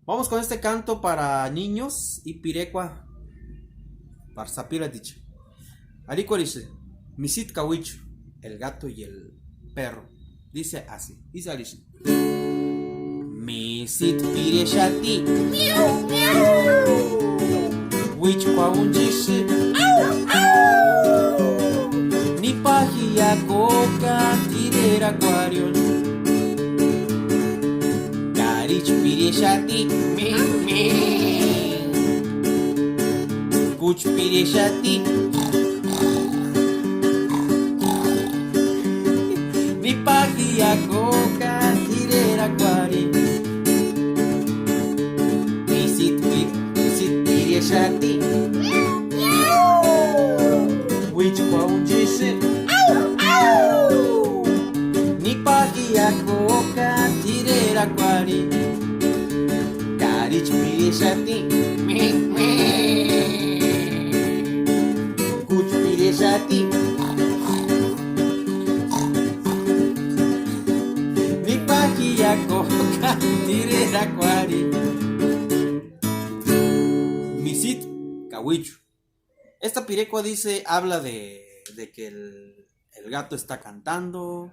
Vamos con este canto para niños y pirecua. Parsapira dicho. Arico dice, Misit Kawichu, el gato y el perro. Dice así, dice Alicia. Misit pireshati, miau, miau. Wich kwa unjishi, ni pajia coca, tirera aquarion. Karich pireshati, mi. Kuch pireshati, ni pajia coca, tirera aquarion. Misit pireshati, Wich kwa unjishi, ni pajia coca, tirera aquarion. Karich pireshati, Kuch pireshati, ni pajia coca, tirera aquarion. Misit Kawichu. Esta pirecua dice, habla de que el gato está cantando,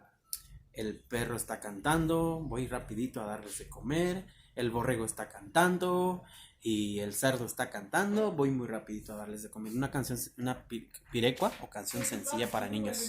el perro está cantando, voy rapidito a darles de comer, el borrego está cantando y el cerdo está cantando, voy muy rapidito a darles de comer. Una canción, una pirecua o canción sencilla para niños.